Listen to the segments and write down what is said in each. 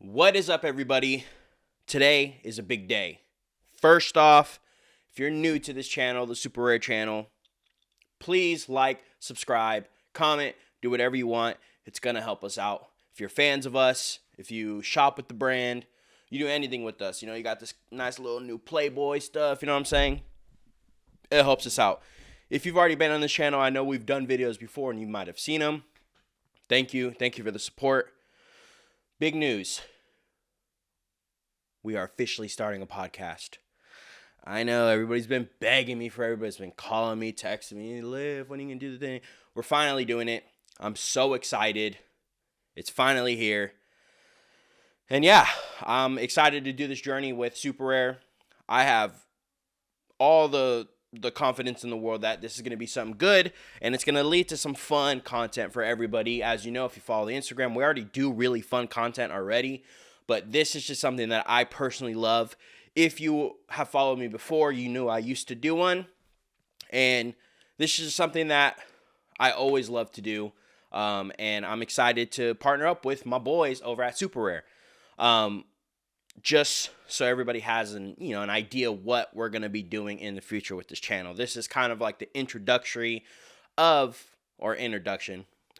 What is up, everybody? Today is a big day. First off, if you're new to this channel, the Superare channel, please like, subscribe, comment, do whatever you want. It's going to help us out. If you're fans of us, if you shop with the brand, you do anything with us, you got this nice little new Playboy stuff, you know what I'm saying? It helps us out. If you've already been on this channel, I know we've done videos before and you might have seen them. Thank you. Thank you for the support. Big news. We are officially starting a podcast. I know everybody's been begging me for everybody's been calling me, texting me, Liv, when are you going to do the thing? We're finally doing it. I'm so excited. It's finally here. And yeah, I'm excited to do this journey with Superare. I have all the confidence in the world that this is going to be something good, and it's going to lead to some fun content for everybody. As you know, if you follow the Instagram, we already do really fun content already, but this is just something that I personally love. If you have followed me before, you knew I used to do one, and this is something that I always love to do, and I'm excited to partner up with my boys over at Superare. Just so everybody has an idea what we're going to be doing in the future with this channel. This is kind of like the introduction, who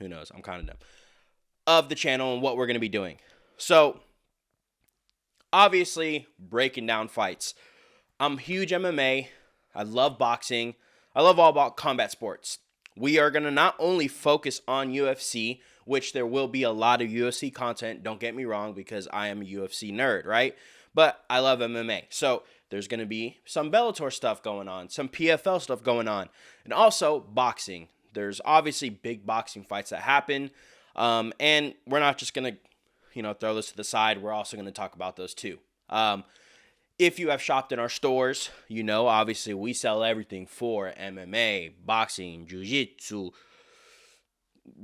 knows, I'm kind of dumb, of the channel and what we're going to be doing. So, obviously, breaking down fights. I'm huge MMA. I love boxing. I love all about combat sports. We are going to not only focus on UFC, which there will be a lot of UFC content, don't get me wrong, because I am a UFC nerd, right? But I love MMA. So there's going to be some Bellator stuff going on, some PFL stuff going on, and also boxing. There's obviously big boxing fights that happen, and we're not just going to, throw this to the side. We're also going to talk about those too. If you have shopped in our stores, obviously we sell everything for MMA, boxing, jiu-jitsu,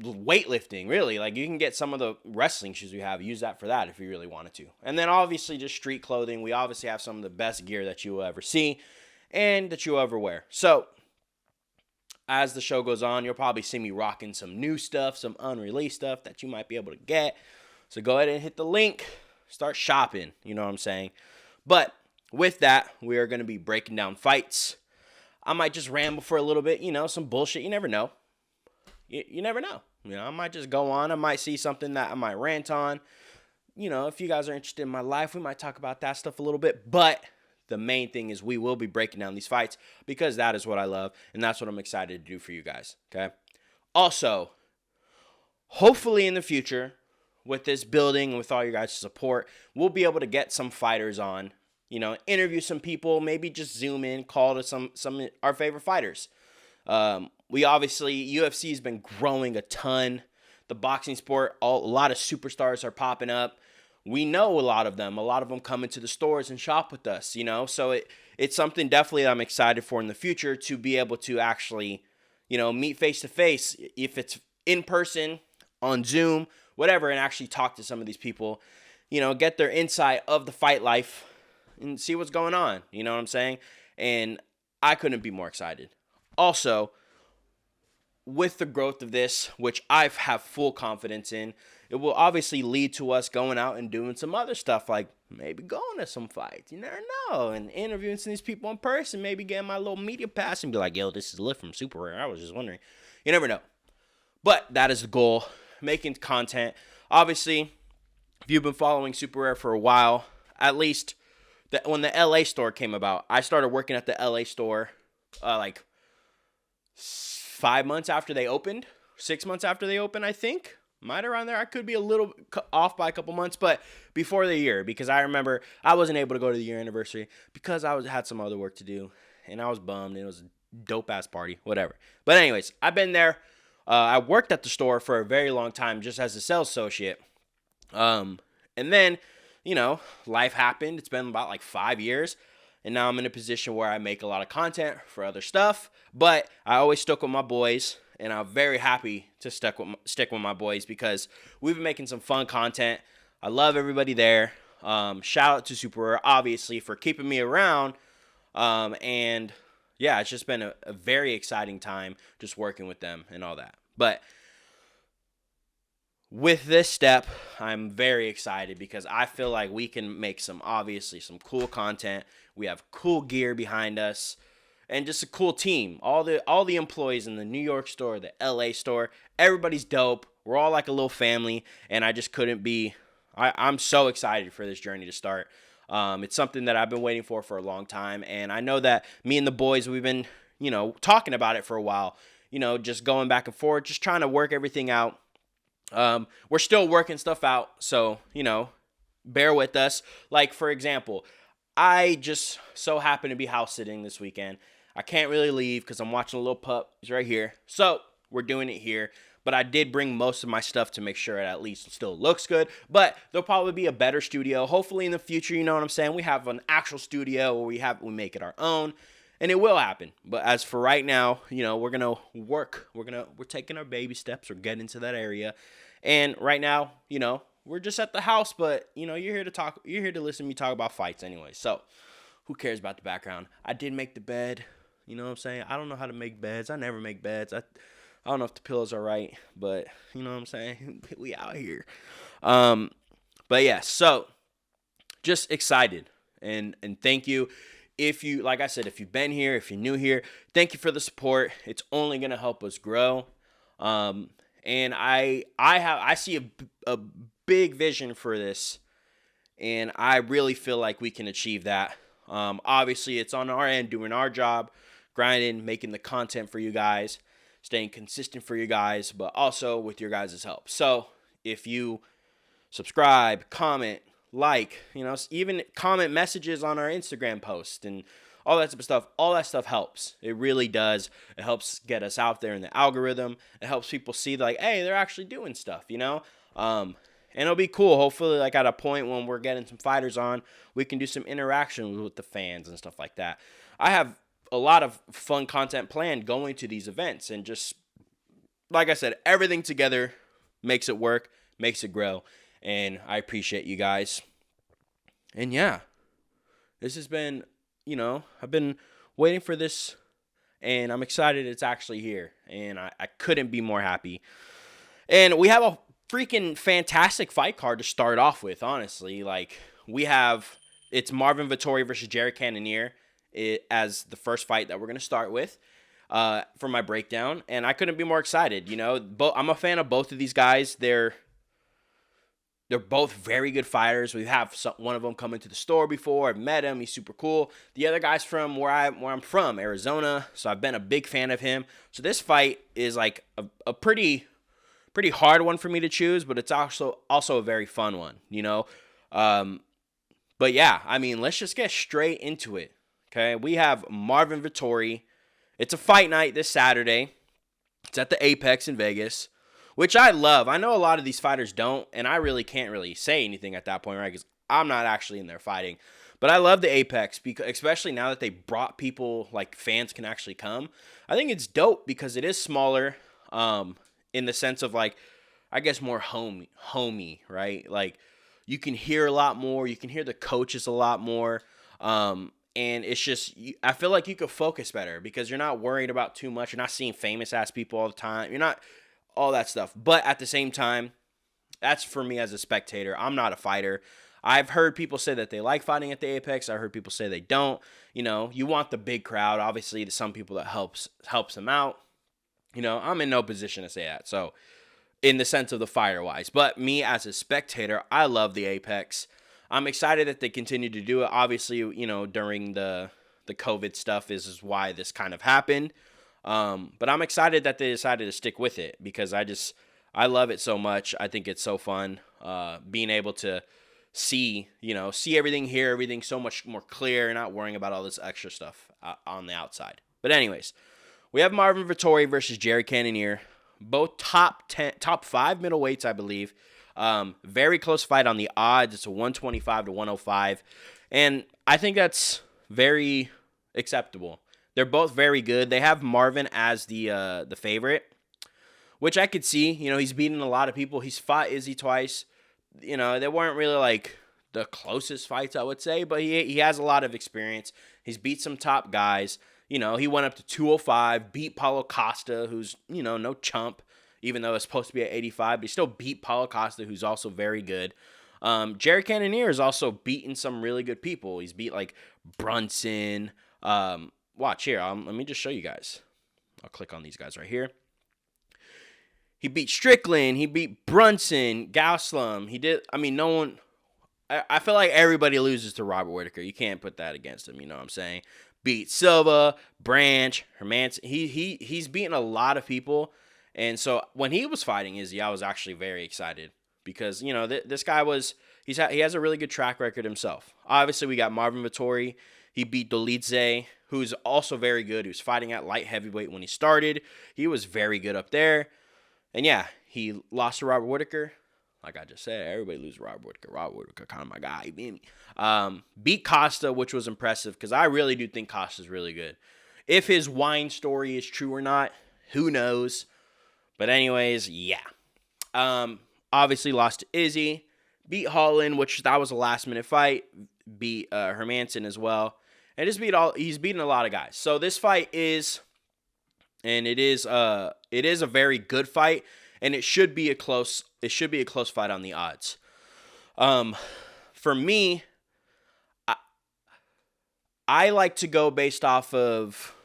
weightlifting, really. Like, you can get some of the wrestling shoes we have, use that for that if you really wanted to. And then obviously just street clothing. We obviously have some of the best gear that you will ever see and that you will ever wear. So as the show goes on, you'll probably see me rocking some new stuff, some unreleased stuff that you might be able to get. So go ahead and hit the link, start shopping, you know what I'm saying? But with that, we are going to be breaking down fights. I might just ramble for a little bit, some bullshit. You never know. You never know. I might just go on. I might see something that I might rant on. If you guys are interested in my life, we might talk about that stuff a little bit. But the main thing is we will be breaking down these fights because that is what I love, and that's what I'm excited to do for you guys, okay? Also, hopefully in the future, with this building and with all your guys' support, we'll be able to get some fighters on, interview some people, maybe just zoom in, call to some of our favorite fighters. We obviously, UFC has been growing a ton. The boxing sport, a lot of superstars are popping up. We know a lot of them. A lot of them come into the stores and shop with us, So it's something definitely that I'm excited for in the future, to be able to actually, meet face to face, if it's in person, on Zoom, whatever, and actually talk to some of these people, get their insight of the fight life and see what's going on. You know what I'm saying? And I couldn't be more excited. Also, with the growth of this, which I have full confidence in, it will obviously lead to us going out and doing some other stuff, like maybe going to some fights. You never know. And interviewing some of these people in person, maybe getting my little media pass and be like, yo, this is Liv from Superare. I was just wondering. You never know. But that is the goal, making content. Obviously, if you've been following Superare for a while, at least when the LA store came about, I started working at the LA store like 5 months after they opened, 6 months after they opened, I think. Might around there. I could be a little off by a couple months, but before the year, because I remember I wasn't able to go to the year anniversary because I had some other work to do, and I was bummed. It was a dope-ass party, whatever. But anyways, I've been there. I worked at the store for a very long time just as a sales associate. And then, life happened. It's been about like 5 years. And now I'm in a position where I make a lot of content for other stuff. But I always stuck with my boys. And I'm very happy to stick with my boys because we've been making some fun content. I love everybody there. Shout out to Superare, obviously, for keeping me around. And yeah, it's just been a very exciting time just working with them and all that. But with this step, I'm very excited because I feel like we can make some cool content. We have cool gear behind us and just a cool team. All the employees in the New York store, the LA store, everybody's dope. We're all like a little family, and I just couldn't be I'm so excited for this journey to start. It's something that I've been waiting for a long time, and I know that me and the boys, we've been, talking about it for a while, just going back and forth, just trying to work everything out. We're still working stuff out, so, bear with us. Like, for example, I just so happen to be house sitting this weekend. I can't really leave because I'm watching a little pup. He's right here. So, we're doing it here. But I did bring most of my stuff to make sure it at least still looks good. But there'll probably be a better studio. Hopefully in the future, you know what I'm saying? We have an actual studio where we make it our own. And it will happen. But as for right now, we're going to work. We're taking our baby steps. We're getting into that area. And right now, we're just at the house, but you're here to listen to me talk about fights anyway. So, who cares about the background? I did make the bed. You know what I'm saying? I don't know how to make beds. I never make beds. I don't know if the pillows are right, but you know what I'm saying? We out here. But yeah, so just excited and thank you. If you, like I said, if you've been here, if you're new here, thank you for the support. It's only going to help us grow. And I see a big vision for this, and I really feel like we can achieve that. Obviously, it's on our end, doing our job, grinding, making the content for you guys, staying consistent for you guys, but also with your guys' help. So if you subscribe, comment, like, even comment messages on our Instagram post and all that type of stuff, all that stuff helps. It really does. It helps get us out there in the algorithm. It helps people see like, hey, they're actually doing stuff, And it'll be cool. Hopefully, like at a point when we're getting some fighters on, we can do some interaction with the fans and stuff like that. I have a lot of fun content planned going to these events, and just like I said, everything together makes it work, makes it grow, and I appreciate you guys. And yeah, this has been, I've been waiting for this, and I'm excited it's actually here, and I couldn't be more happy. And we have a freaking fantastic fight card to start off with, honestly. Like, it's Marvin Vettori versus Jared Cannonier as the first fight that we're going to start with for my breakdown, and I couldn't be more excited. I'm a fan of both of these guys. They're both very good fighters. We have one of them come into the store before. I've met him. He's super cool. The other guy's from where I'm from, Arizona, so I've been a big fan of him. So this fight is like a pretty hard one for me to choose, but it's also a very fun one, But yeah, let's just get straight into it. Okay, we have Marvin Vettori. It's a fight night this Saturday. It's at the Apex in Vegas, which I love. I know a lot of these fighters don't, and I really can't really say anything at that point, right? Because I'm not actually in there fighting. But I love the Apex, because especially now that they brought people, like fans can actually come. I think it's dope because it is smaller, in the sense of like, I guess more homey, right? Like you can hear a lot more. You can hear the coaches a lot more. And it's just, I feel like you could focus better because you're not worried about too much. You're not seeing famous ass people all the time. You're not all that stuff. But at the same time, that's for me as a spectator. I'm not a fighter. I've heard people say that they like fighting at the Apex. I heard people say they don't. You want the big crowd. Obviously, some people that helps them out. I'm in no position to say that. So, in the sense of the fighter-wise. But me as a spectator, I love the Apex. I'm excited that they continue to do it. Obviously, during the COVID stuff is why this kind of happened. But I'm excited that they decided to stick with it because I love it so much. I think it's so fun being able to see everything, hear everything so much more clear and not worrying about all this extra stuff on the outside. But anyways, we have Marvin Vettori versus Jared Cannonier. Both top 5 middleweights, I believe. Very close fight on the odds. It's a 125 to 105. And I think that's very acceptable. They're both very good. They have Marvin as the favorite, which I could see. He's beaten a lot of people. He's fought Izzy twice. They weren't really like the closest fights, I would say, but he has a lot of experience. He's beat some top guys. He went up to 205, beat Paulo Costa, who's, no chump. even though it's supposed to be at 85, but he still beat Paulo Costa, who's also very good. Jared Cannonier has also beaten some really good people. He's beat like Brunson. Watch here. Let me just show you guys. I'll click on these guys right here. He beat Strickland. He beat Brunson, Gaslam. He did. I mean, no one. I feel like everybody loses to Robert Whittaker. You can't put that against him. You know what I'm saying? Beat Silva, Branch, Hermanson. He's beaten a lot of people. And so when he was fighting Izzy, I was actually very excited because, you know, this guy he has a really good track record himself. Obviously, we got Marvin Vettori. He beat Dolidze, who's also very good. He was fighting at light heavyweight when he started. He was very good up there. And yeah, he lost to Robert Whittaker. Like I just said, everybody loses to Robert Whittaker. Robert Whittaker, kind of my guy. He beat me. Beat Costa, which was impressive because I really do think Costa's really good. If his wine story is true or not, who knows? But anyways, yeah. Obviously lost to Izzy. Beat Holland, which that was a last-minute fight. Beat Hermanson as well. And he's beaten a lot of guys. So this fight is a very good fight, and it should be a close fight on the odds. For me, I like to go based off of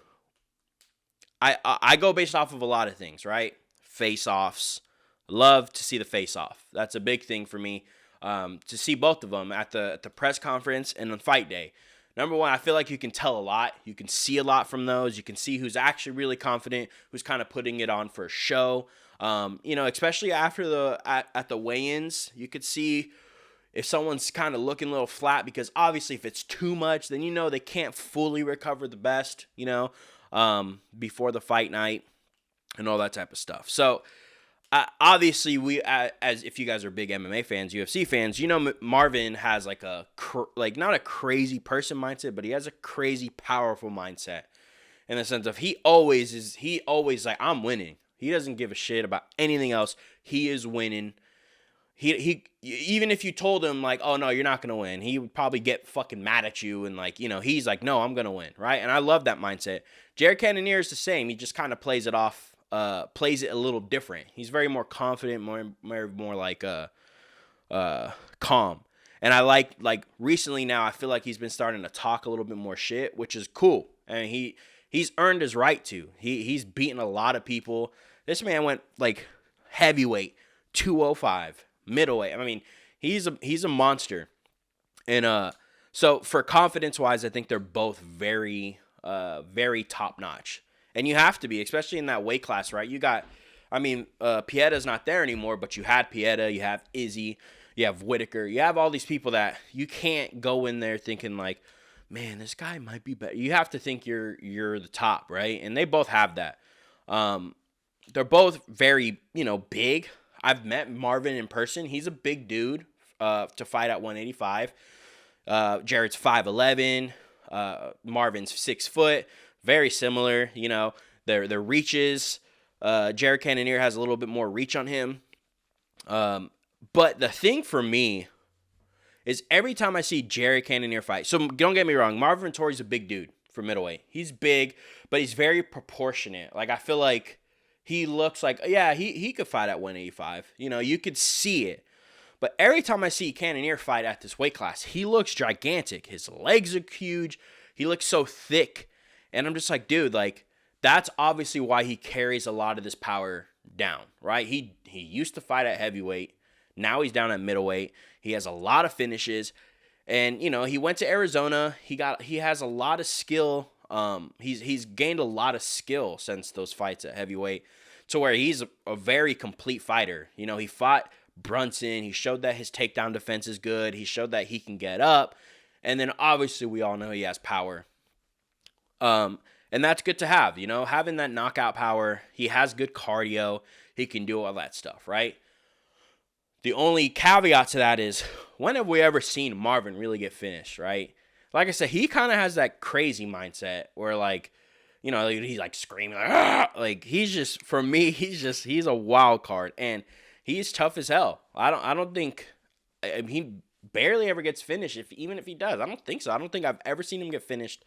I go based off of a lot of things, right? Face-offs. Love to see the face-off. That's a big thing for me. To see both of them at the press conference and on fight day. Number one, I feel like you can tell a lot. You can see a lot from those. You can see who's actually really confident, who's kind of putting it on for a show. You know, especially after at the weigh-ins, you could see if someone's kind of looking a little flat because obviously if it's too much, then you know they can't fully recover the best, you know, before the fight night and all that type of stuff. So, obviously, as if you guys are big MMA fans, UFC fans, you know Marvin has like not a crazy person mindset, but he has a crazy powerful mindset in the sense of he always like I'm winning. He doesn't give a shit about anything else. He is winning. He even if you told him like, oh no, you're not gonna win, he would probably get fucking mad at you and like, you know, he's like, no, I'm gonna win, right? And I love that mindset. Jared Cannonier is the same. He just kind of plays it off. Plays it a little different. He's very more confident, more like calm. And I like recently now I feel like he's been starting to talk a little bit more shit, which is cool. And he's earned his right to. He's beaten a lot of people. This man went like heavyweight, 205, middleweight. I mean, he's a monster. And so for confidence wise, I think they're both very very top notch. And you have to be, especially in that weight class, right? You got, I mean, Pieta's not there anymore, but you had Pieta, you have Izzy, you have Whittaker, you have all these people that you can't go in there thinking like, man, this guy might be better. You have to think you're the top, right? And they both have that. They're both very, you know, big. I've met Marvin in person. He's a big dude to fight at 185. Jared's 5'11". Marvin's 6 foot. Very similar, you know, their reaches. Jared Cannonier has a little bit more reach on him. But the thing for me is every time I see Jared Cannonier fight, so don't get me wrong, Marvin Vettori's a big dude for middleweight. He's big, but he's very proportionate. Like, I feel like he looks like, yeah, he could fight at 185. You know, you could see it. But every time I see Cannonier fight at this weight class, he looks gigantic. His legs are huge. He looks so thick. And I'm just like, dude, like, that's obviously why he carries a lot of this power down, right? He used to fight at heavyweight. Now he's down at middleweight. He has a lot of finishes. And, you know, he went to Arizona. He has a lot of skill. He's gained a lot of skill since those fights at heavyweight to where he's a very complete fighter. You know, he fought Brunson. He showed that his takedown defense is good. He showed that he can get up. And then obviously we all know he has power. And that's good to have, you know, having that knockout power. He has good cardio. He can do all that stuff, right? The only caveat to that is, when have we ever seen Marvin really get finished, right? Like I said, he kind of has that crazy mindset where, like, you know, he's like screaming, like, ah! Like, he's just, for me, he's a wild card, and he's tough as hell. I don't think, I mean, he barely ever gets finished, even if he does. I don't think so. I don't think I've ever seen him get finished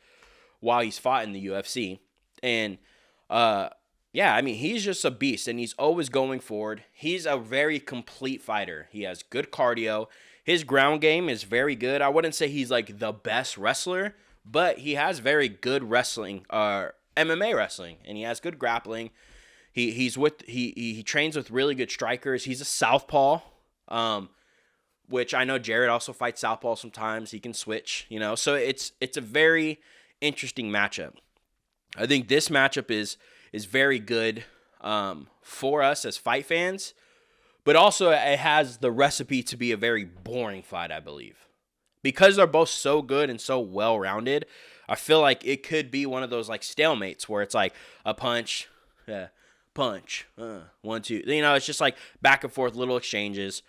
while he's fought in the UFC. And Yeah, I mean, he's just a beast, and he's always going forward. He's a very complete fighter. He has good cardio. His ground game is very good. I wouldn't say he's like the best wrestler, but he has very good wrestling, MMA wrestling, and he has good grappling. He trains with really good strikers. He's a southpaw, which I know Jared also fights southpaw sometimes. He can switch, So it's a very interesting matchup. I think this matchup is very good for us as fight fans, but also it has the recipe to be a very boring fight, I believe. Because they're both so good and so well-rounded, I feel like it could be one of those like stalemates where it's like a punch, punch, 1, 2. It's just like back and forth little exchanges,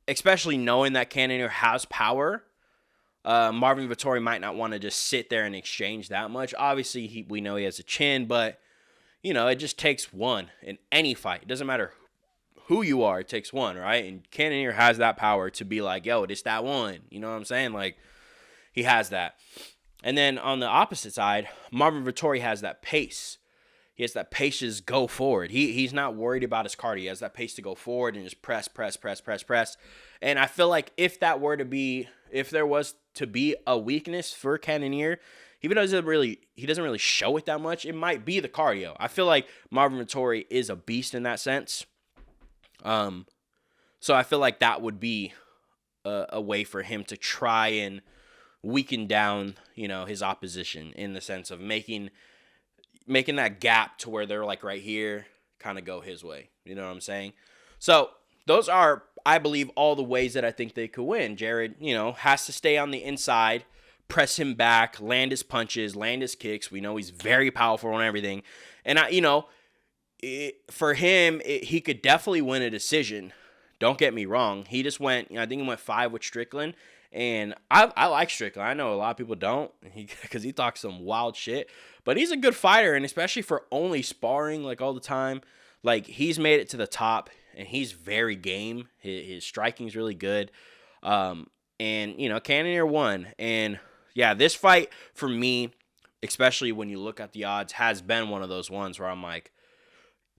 especially knowing that Cannonier has power. Marvin Vettori might not want to just sit there and exchange that much. Obviously, we know he has a chin, but it just takes one in any fight. It doesn't matter who you are, it takes one, right? And Cannonier has that power to be like, yo, it's that one. You know what I'm saying? Like, he has that. And then on the opposite side, Marvin Vettori has that pace. He has that pace to just go forward. He's not worried about his cardio. He has that pace to go forward and just press. And I feel like if there was to be a weakness for Cannonier, he doesn't really show it that much. It might be the cardio. I feel like Marvin Vettori is a beast in that sense. So I feel like that would be a way for him to try and weaken down, his opposition in the sense of making that gap to where they're like right here, kind of go his way. You know what I'm saying? So those are, I believe, all the ways that I think they could win. Jared, has to stay on the inside, press him back, land his punches, land his kicks. We know he's very powerful and everything. And for him, he could definitely win a decision. Don't get me wrong. He just went, I think he went 5 with Strickland. And I like Strickland. I know a lot of people don't because he talks some wild shit. But he's a good fighter, and especially for only sparring like all the time. Like, he's made it to the top, and he's very game. His striking's really good. And, Cannonier won. And, yeah, this fight, for me, especially when you look at the odds, has been one of those ones where I'm like,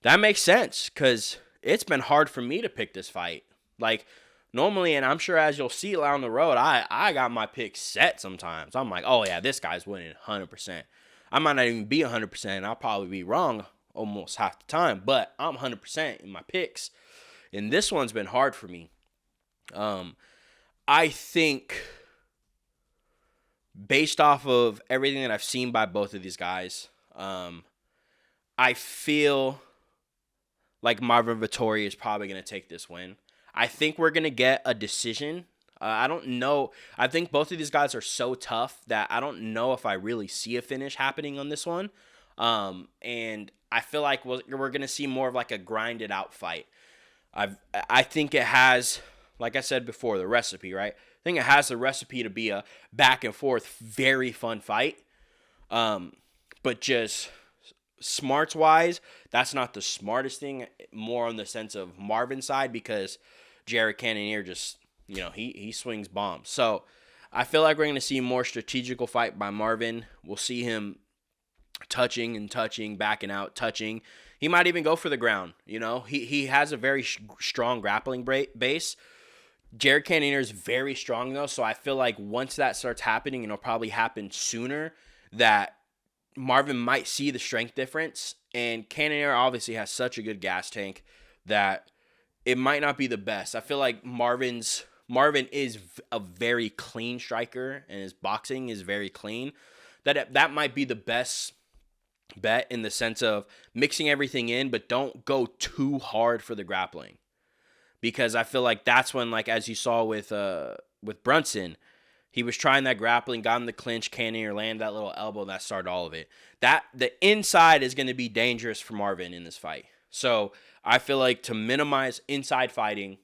that makes sense, because it's been hard for me to pick this fight. Like, normally, and I'm sure as you'll see down the road, I got my picks set sometimes. I'm like, oh, yeah, this guy's winning 100%. I might not even be 100%. I'll probably be wrong almost half the time, but I'm 100% in my picks. And this one's been hard for me. I think based off of everything that I've seen by both of these guys, I feel like Marvin Vettori is probably going to take this win. I think we're going to get a decision. I don't know. I think both of these guys are so tough that I don't know if I really see a finish happening on this one. And I feel like we're going to see more of like a grinded out fight. I think it has, like I said before, the recipe, right? I think it has the recipe to be a back and forth, very fun fight. But just smarts wise, that's not the smartest thing. More on the sense of Marvin's side, because Jared Cannonier just, he swings bombs. So I feel like we're going to see a more strategical fight by Marvin. We'll see him touching, backing out, touching. He might even go for the ground. He has a very strong grappling base. Jared Cannonier is very strong, though, so I feel like once that starts happening, and it'll probably happen sooner, that Marvin might see the strength difference. And Cannonier obviously has such a good gas tank that it might not be the best. I feel like Marvin is a very clean striker, and his boxing is very clean. That might be the best bet in the sense of mixing everything in, but don't go too hard for the grappling. Because I feel like that's when, like as you saw with Brunson, he was trying that grappling, got in the clinch, Cannonier landed that little elbow, that started all of it. The inside is going to be dangerous for Marvin in this fight. So I feel like to minimize inside fighting,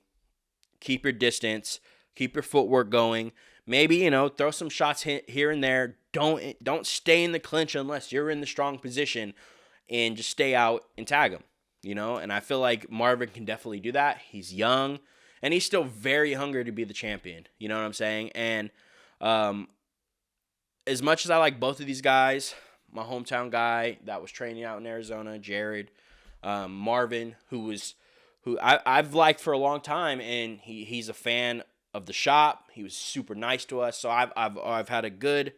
keep your distance, keep your footwork going. Maybe, throw some shots here and there. Don't stay in the clinch unless you're in the strong position, and just stay out and tag him. And I feel like Marvin can definitely do that. He's young, and he's still very hungry to be the champion. You know what I'm saying? And as much as I like both of these guys, my hometown guy that was training out in Arizona, Jared, Marvin, who I've liked for a long time, and he's a fan of the shop. He was super nice to us, so I've had a good.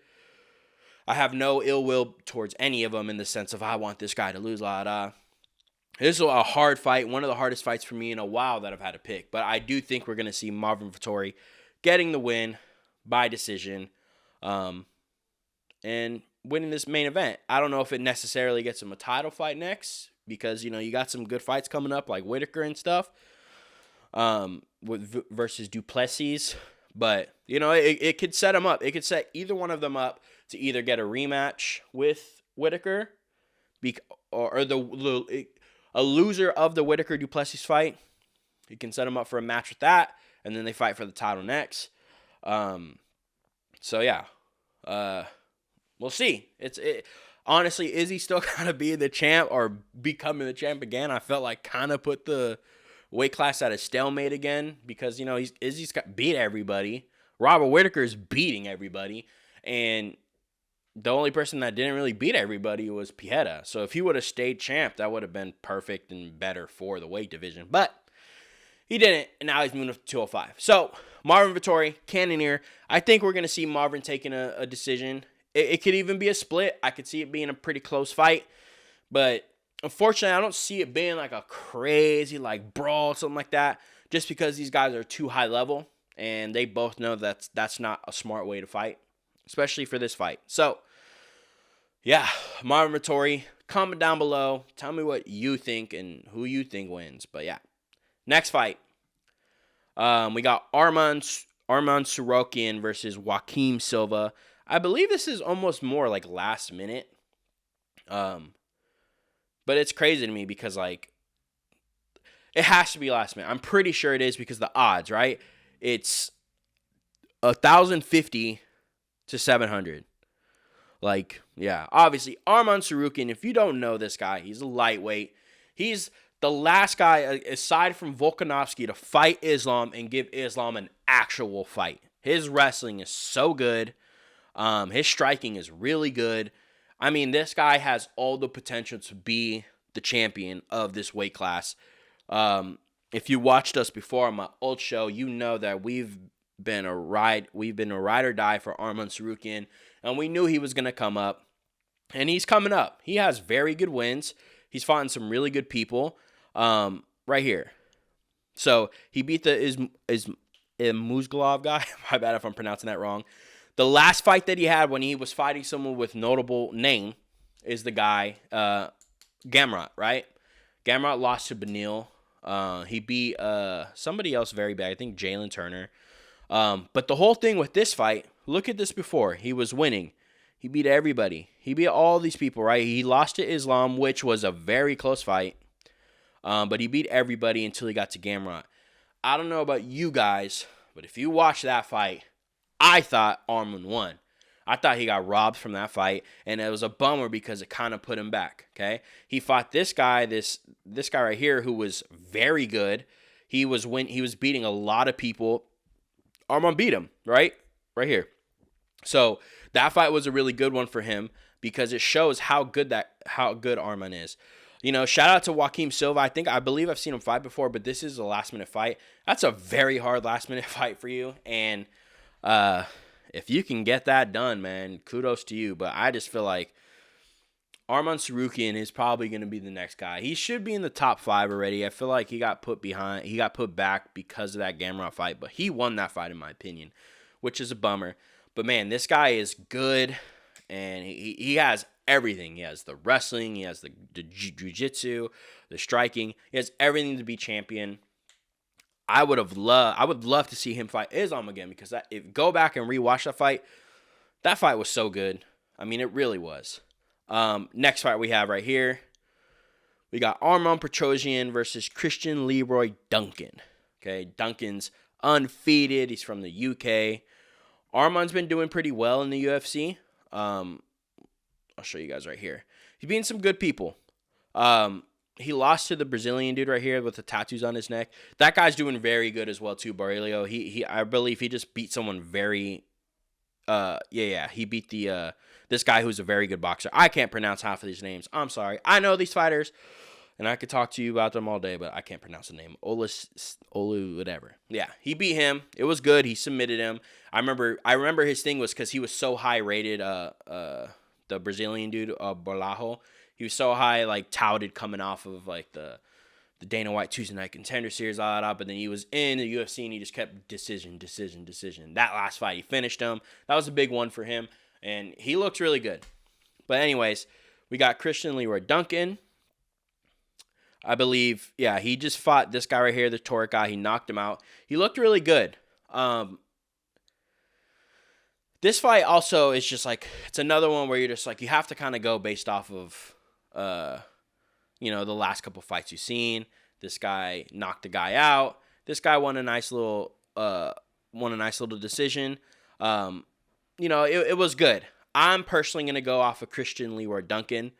I have no ill will towards any of them in the sense of I want this guy to lose. This is a hard fight, one of the hardest fights for me in a while that I've had to pick. But I do think we're going to see Marvin Vettori getting the win by decision and winning this main event. I don't know if it necessarily gets him a title fight next because, you got some good fights coming up like Whitaker and stuff versus Duplessis. But, it could set him up. It could set either one of them up to either get a rematch with Whitaker or a loser of the Whitaker-Duplessis fight. You can set him up for a match with that, and then they fight for the title next. So, yeah. We'll see. Honestly, Izzy still kind of being the champ or becoming the champ again. I felt like kind of put the weight class at a stalemate again because, Izzy's beat everybody. Robert Whitaker's beating everybody. And the only person that didn't really beat everybody was Pieta. So if he would have stayed champ, that would have been perfect and better for the weight division. But he didn't, and now he's moving up to 205. So Marvin Vettori, Cannonier. I think we're going to see Marvin taking a decision. It could even be a split. I could see it being a pretty close fight. But unfortunately, I don't see it being like a crazy brawl, something like that, just because these guys are too high level, and they both know that's not a smart way to fight, especially for this fight. So, yeah, Marvin Vettori, comment down below. Tell me what you think and who you think wins. But, yeah. Next fight. We got Arman Sorokin versus Joaquim Silva. I believe this is almost more like last minute. But it's crazy to me because, it has to be last minute. I'm pretty sure it is because the odds, right? It's 1,050 to 700. Yeah, obviously, Arman Sorokin, if you don't know this guy, he's a lightweight. He's the last guy, aside from Volkanovski, to fight Islam and give Islam an actual fight. His wrestling is so good. His striking is really good. I mean, this guy has all the potential to be the champion of this weight class. If you watched us before on my old show, you know that we've been a ride or die for Arman Sorokin, and we knew he was going to come up, and he's coming up. He has very good wins. He's fought some really good people. Right here. So he beat the Muzgalov guy. My bad if I'm pronouncing that wrong. The last fight that he had when he was fighting someone with notable name is the guy, Gamrot, right? Gamrot lost to Benil. He beat somebody else very bad. I think Jalen Turner. But the whole thing with this fight, look at this before. He was winning. He beat everybody. He beat all these people, right? He lost to Islam, which was a very close fight. But he beat everybody until he got to Gamrot. I don't know about you guys, but if you watch that fight, I thought Arman won. I thought he got robbed from that fight, and it was a bummer because it kind of put him back, okay? He fought this guy right here who was very good. He was beating a lot of people. Arman beat him, right? Right here. So that fight was a really good one for him because it shows how good Arman is. Shout out to Joaquim Silva. I believe I've seen him fight before, but this is a last-minute fight. That's a very hard last-minute fight for you, and if you can get that done, man, kudos to you. But I just feel like Arman Sorokin is probably going to be the next guy. He should be in the top 5 already. I feel like he got put back because of that Gamrot fight, but he won that fight in my opinion, which is a bummer. But man, this guy is good, and he has everything. He has the wrestling, he has the jiu-jitsu, the striking. He has everything to be champion. I would love to see him fight Islam again because go back and rewatch that fight was so good. I mean, it really was. Next fight we have right here, we got Arman Petrosyan versus Christian Leroy Duncan. Okay, Duncan's undefeated. He's from the UK. Arman's been doing pretty well in the UFC. I'll show you guys right here. He's beating some good people. He lost to the Brazilian dude right here with the tattoos on his neck. That guy's doing very good as well too, Barelio. I believe he just beat someone very He beat the this guy who's a very good boxer. I can't pronounce half of these names. I'm sorry. I know these fighters, and I could talk to you about them all day, but I can't pronounce the name. Olu, whatever. Yeah, he beat him. It was good. He submitted him. I remember his thing was because he was so high rated. The Brazilian dude, Borlajo. He was so high, like touted coming off of like the Dana White Tuesday Night Contender Series, but then he was in the UFC and he just kept decision. That last fight, he finished him. That was a big one for him, and he looks really good. But anyways, we got Christian Leroy Duncan. I believe, he just fought this guy right here, the Torque guy. He knocked him out. He looked really good. This fight also is just like, it's another one where you're just like, you have to kind of go based off of, the last couple fights you've seen. This guy knocked the guy out. This guy won a nice little decision. It was good. I'm personally going to go off of Christian Leroy Duncan.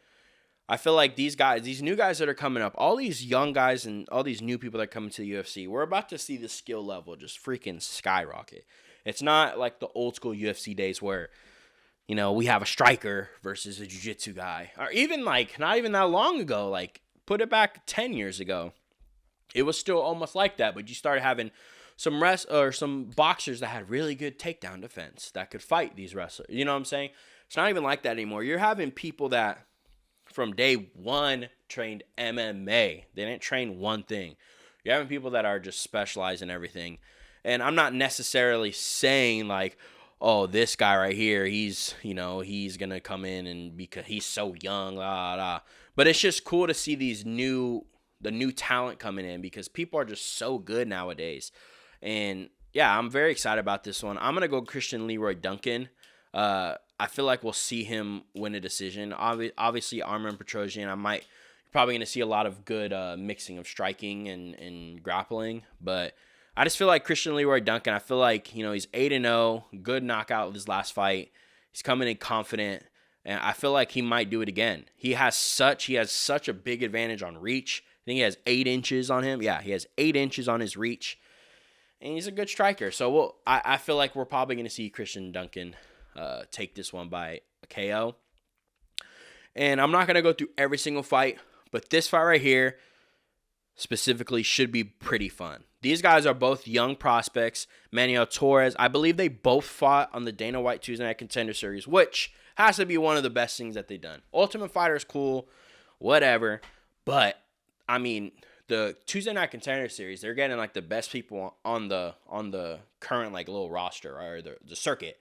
I feel like these new guys that are coming up, all these young guys and all these new people that are coming to the UFC, we're about to see the skill level just freaking skyrocket. It's not like the old school UFC days where, we have a striker versus a jiu-jitsu guy. Or even like, not even that long ago, like put it back 10 years ago. It was still almost like that, but you started having some boxers that had really good takedown defense that could fight these wrestlers. You know what I'm saying? It's not even like that anymore. You're having people that from day one trained MMA. They didn't train one thing. You're having people that are just specialized in everything. And I'm not necessarily saying like, oh, this guy right here, he's going to come in and because he's so young, But it's just cool to see the new talent coming in because people are just so good nowadays. And yeah, I'm very excited about this one. I'm going to go Christian Leroy Duncan. I feel like we'll see him win a decision. Obviously, Armen Petrosian, you're probably going to see a lot of good mixing of striking and grappling. But I just feel like Christian Leroy Duncan, I feel like, he's 8-0, good knockout of his last fight. He's coming in confident, and I feel like he might do it again. He has such a big advantage on reach. I think he has 8 inches on him. Yeah, he has 8 inches on his reach, and he's a good striker. So I feel like we're probably going to see Christian Duncan take this one by a KO. And I'm not going to go through every single fight, but this fight right here specifically should be pretty fun. These guys are both young prospects. Manuel Torres, I believe they both fought on the Dana White Tuesday Night Contender Series, which has to be one of the best things that they've done. Ultimate Fighter is cool, whatever, but I mean, the Tuesday Night Contender Series, they're getting like the best people on the current like little roster or the circuit.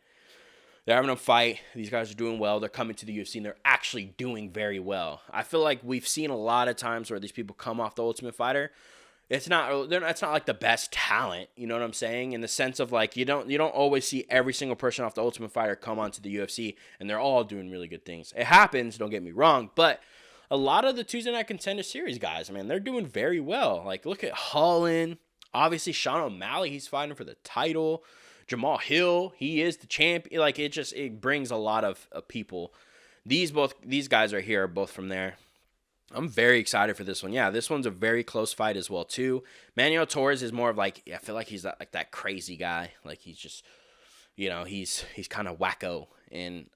They're having a fight. These guys are doing well. They're coming to the UFC, and they're actually doing very well. I feel like we've seen a lot of times where these people come off the Ultimate Fighter. It's not like the best talent, you know what I'm saying? In the sense of like you don't always see every single person off the Ultimate Fighter come onto the UFC, and they're all doing really good things. It happens, don't get me wrong, but a lot of the Tuesday Night Contender Series guys, man, they're doing very well. Like look at Holland, obviously Sean O'Malley, he's fighting for the title. Jamal Hill, he is the champion. Like it brings a lot of people. These guys right here are both from there. I'm very excited for this one. Yeah, this one's a very close fight as well too. Manuel Torres is more of like, I feel like he's like that crazy guy. Like he's just, he's kind of wacko. And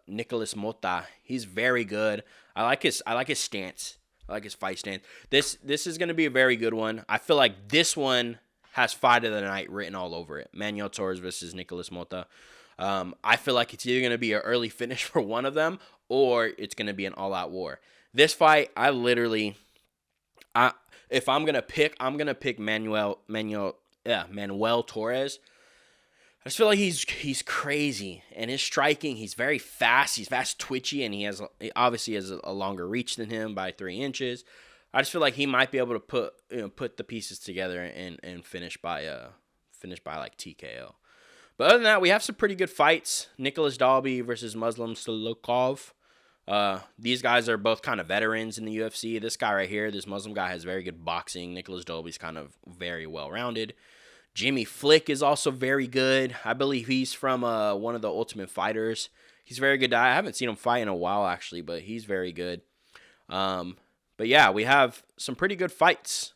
Nicholas Mota, he's very good. I like his stance. I like his fight stance. This is gonna be a very good one. I feel like this one has fight of the night written all over it. Manuel Torres versus Nicholas Mota. I feel like it's either going to be an early finish for one of them or it's going to be an all-out war. This fight, if I'm going to pick, I'm going to pick Manuel Torres. I just feel like he's crazy, and his striking, he's very fast. He's fast, twitchy, and he obviously has a longer reach than him by 3 inches. I just feel like he might be able to put the pieces together and finish by like TKO. But other than that, we have some pretty good fights. Nicholas Dalby versus Muslim Solokov. These guys are both kind of veterans in the UFC. This guy right here, this Muslim guy, has very good boxing. Nicholas Dalby's kind of very well-rounded. Jimmy Flick is also very good. I believe he's from one of the Ultimate Fighters. He's a very good guy. I haven't seen him fight in a while, actually, but he's very good. But yeah, we have some pretty good fights.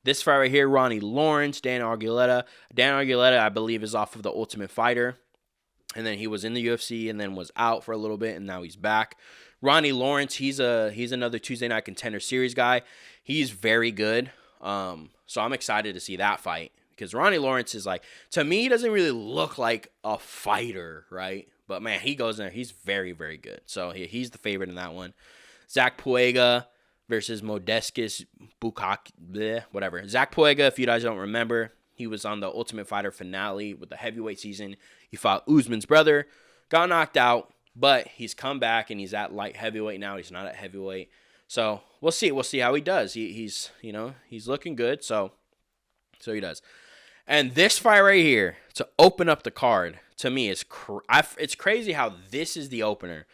This fight right here, Ronnie Lawrence, Dan Arguleta. Dan Arguleta, I believe, is off of the Ultimate Fighter. and then he was in the UFC and then was out for a little bit, and now he's back. Ronnie Lawrence, he's another Tuesday Night Contender Series guy. He's very good. So I'm excited to see that fight because Ronnie Lawrence is like, to me, he doesn't really look like a fighter, right? But man, he goes in there. He's very, very good. So he's the favorite in that one. Zach Puega versus Modestus Bukak, whatever. Zach Puega, if you guys don't remember, he was on the Ultimate Fighter finale with the heavyweight season. He fought Usman's brother, got knocked out, but he's come back and he's at light heavyweight now. He's not at heavyweight. So we'll see. We'll see how he does. He's looking good. So he does. And this fight right here to open up the card to me is it's crazy how this is the opener.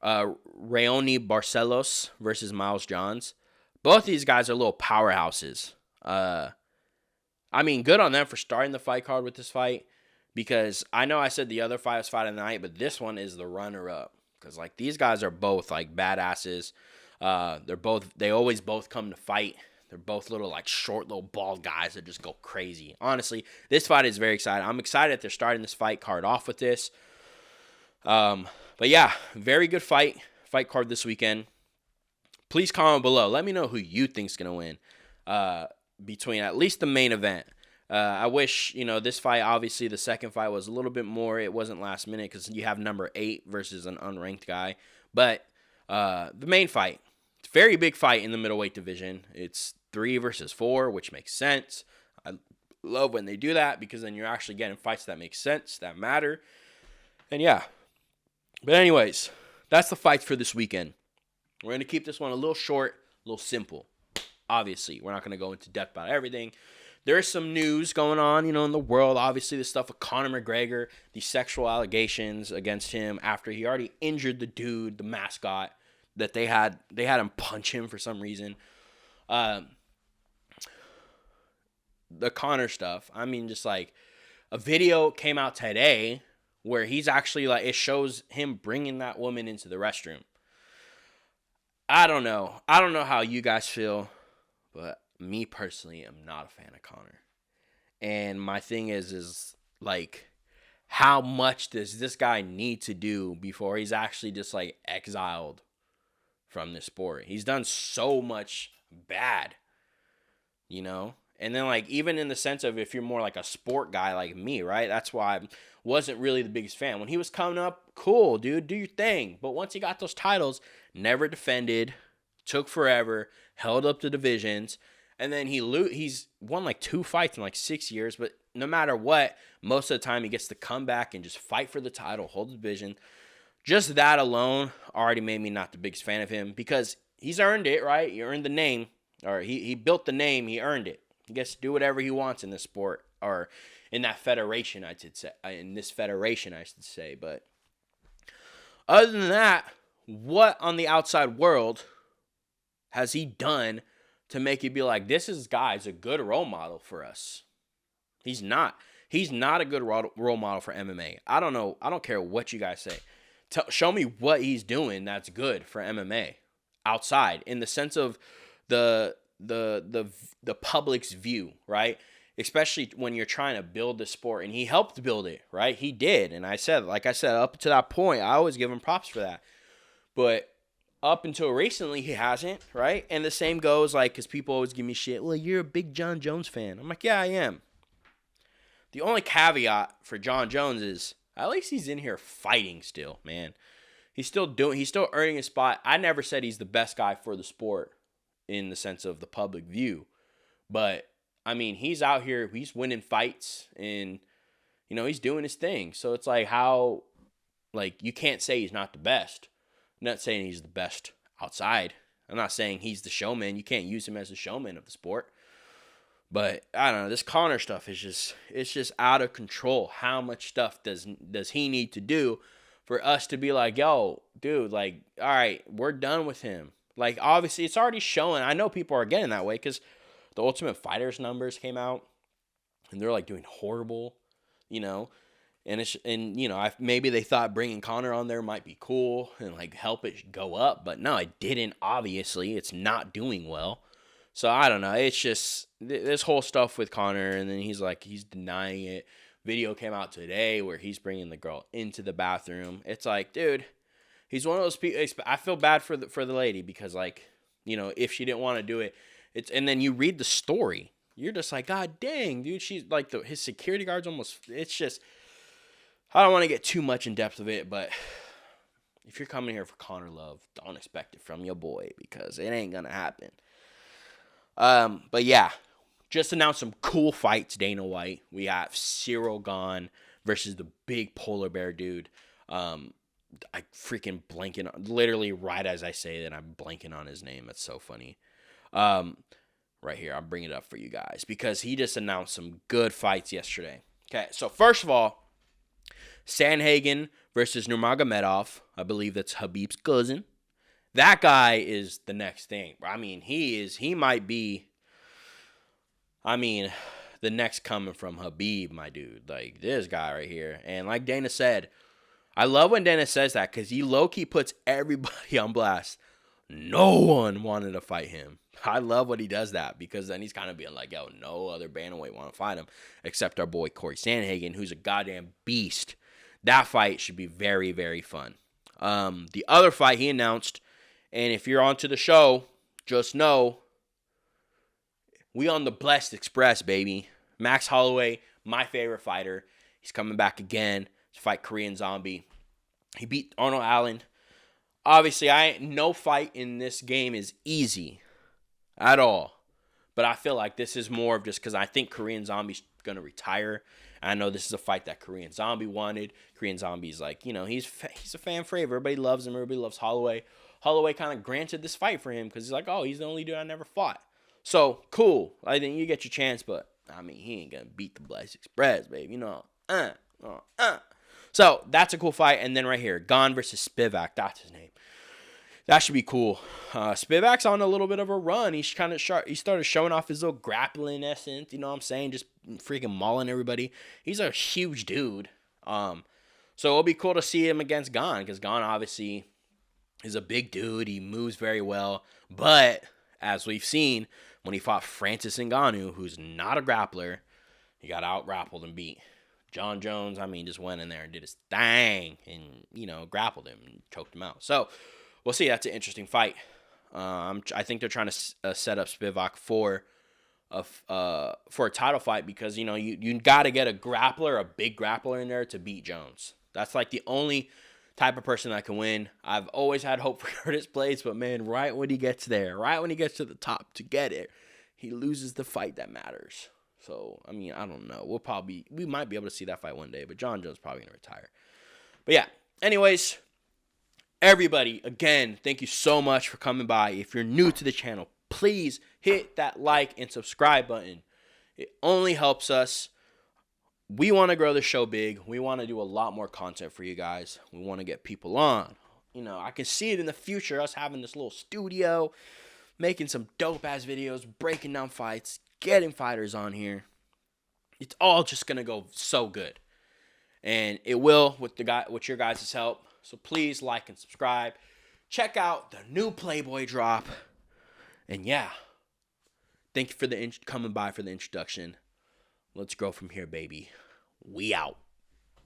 Raoni Barcelos versus Miles Johns. Both these guys are little powerhouses. I mean, good on them for starting the fight card with this fight, because I know I said the other fight was fight of the night, but this one is the runner-up, because like these guys are both like badasses. They always both come to fight. They're both little like short, little bald guys that just go crazy. Honestly, this fight is very exciting. I'm excited that they're starting this fight card off with this. But yeah, very good fight card this weekend. Please comment below. Let me know who you think's gonna win. Between at least the main event. I wish, this fight, obviously the second fight was a little bit more. It wasn't last minute because you have number 8 versus an unranked guy. But the main fight, it's a very big fight in the middleweight division. It's 3 versus 4, which makes sense. I love when they do that because then you're actually getting fights that make sense, that matter. And yeah. But anyways, that's the fights for this weekend. We're going to keep this one a little short, a little simple. Obviously, we're not going to go into depth about everything. There is some news going on, in the world. Obviously, the stuff with Conor McGregor, the sexual allegations against him after he already injured the dude, the mascot, that they had him punch him for some reason. The Conor stuff. I mean, just like a video came out today where he's actually like, it shows him bringing that woman into the restroom. I don't know how you guys feel. But me personally am not a fan of Conor. And my thing is like, how much does this guy need to do before he's actually just like exiled from the sport? He's done so much bad, And then like, even in the sense of if you're more like a sport guy like me, right? That's why I wasn't really the biggest fan. When he was coming up, cool, dude, do your thing. But once he got those titles, never defended, took forever, held up the divisions, and then he's won like 2 fights in like 6 years, but no matter what, most of the time he gets to come back and just fight for the title, hold the division. Just that alone already made me not the biggest fan of him, because he's earned it, right? He earned the name, or he built the name, he earned it. He gets to do whatever he wants in this sport, or in that federation, I should say. But other than that, what on the outside world has he done to make you be like, this guy's a good role model for us? He's not. He's not a good role model for MMA. I don't know. I don't care what you guys say. Show me what he's doing that's good for MMA outside, in the sense of the public's view, right? Especially when you're trying to build the sport, and he helped build it, right? He did, and I said, up to that point, I always give him props for that. But up until recently, he hasn't, right? And the same goes, like, because people always give me shit. Well, you're a big John Jones fan. I'm like, yeah, I am. The only caveat for John Jones is, at least he's in here fighting still, man. He's still earning his spot. I never said he's the best guy for the sport in the sense of the public view. But, I mean, he's out here, he's winning fights, and, he's doing his thing. So it's like, how, like, you can't say he's not the best. I'm not saying he's the best outside. I'm not saying he's the showman. You can't use him as the showman of the sport. But I don't know. This Conor stuff is just out of control. How much stuff does he need to do for us to be like, yo, dude, like, all right, we're done with him. Like, obviously, it's already showing. I know people are getting that way because the Ultimate Fighters numbers came out, and they're like doing horrible, And maybe they thought bringing Conor on there might be cool and like help it go up, but no, it didn't. Obviously, it's not doing well. So I don't know. It's just this whole stuff with Conor, and then he's denying it. video came out today where he's bringing the girl into the bathroom. It's like, dude, he's one of those people. I feel bad for the lady because, like, you know, if she didn't want to do it, and then you read the story, you're just like, God dang, dude, she's like his security guards almost. It's just, I don't want to get too much in depth of it, but if you're coming here for Conor love, don't expect it from your boy because it ain't gonna happen. But yeah, just announced some cool fights. Dana White. We have Cyril Gane versus the big polar bear dude. I freaking blanking on, literally right as I say that, I'm blanking on his name. That's so funny. Right here, I'll bring it up for you guys because he just announced some good fights yesterday. Okay, so first of all, Sandhagen versus Nurmagomedov. I believe that's Khabib's cousin. That guy is the next thing. I mean, he might be, the next coming from Khabib, my dude. Like, this guy right here. And like Dana said, I love when Dana says that because he low-key puts everybody on blast. No one wanted to fight him. I love when he does that because then he's kind of being like, yo, no other bantamweight want to fight him except our boy Corey Sandhagen, who's a goddamn beast. That fight should be very, very fun. The other fight he announced, and if you're onto the show, just know we on the Blessed Express, baby. Max Holloway, my favorite fighter. He's coming back again to fight Korean Zombie. He beat Arnold Allen. Obviously, no fight in this game is easy at all. But I feel like this is more of just because I think Korean Zombie's going to retire. I know this is a fight that Korean Zombie wanted. Korean Zombie's like, you know, he's a fan favorite. Everybody loves him. Everybody loves Holloway. Holloway kind of granted this fight for him because he's like, oh, he's the only dude I never fought. So, cool. I think you get your chance, but, he ain't going to beat the Blessed Express, baby. You know, So, that's a cool fight. And then right here, Gane versus Spivak. That's his name. That should be cool. Spivak's on a little bit of a run. He's kind of sharp. He started showing off his little grappling essence. You know what I'm saying? Just freaking mauling everybody. He's a huge dude. So it'll be cool to see him against Gane because Gane obviously is a big dude. He moves very well. But as we've seen, when he fought Francis Ngannou, who's not a grappler, he got out-grappled and beat. John Jones, just went in there and did his thing and, grappled him and choked him out. So we'll see. That's an interesting fight. I think they're trying to set up Spivak for a title fight because, you got to get a grappler, a big grappler in there to beat Jones. That's like the only type of person that can win. I've always had hope for Curtis Blades, but man, right when he gets there, right when he gets to the top to get it, he loses the fight that matters. So, I don't know. We might be able to see that fight one day, but John Jones is probably going to retire. But yeah, anyways, everybody, again, thank you so much for coming by. If you're new to the channel, please hit that like and subscribe button. It only helps us. We want to grow the show big. We want to do a lot more content for you guys. We want to get people on. I can see it in the future, us having this little studio, making some dope-ass videos, breaking down fights, getting fighters on here. It's all just going to go so good. And it will with your guys' help. So please like and subscribe. Check out the new Playboy drop. And yeah, thank you for coming by for the introduction. Let's grow from here, baby. We out.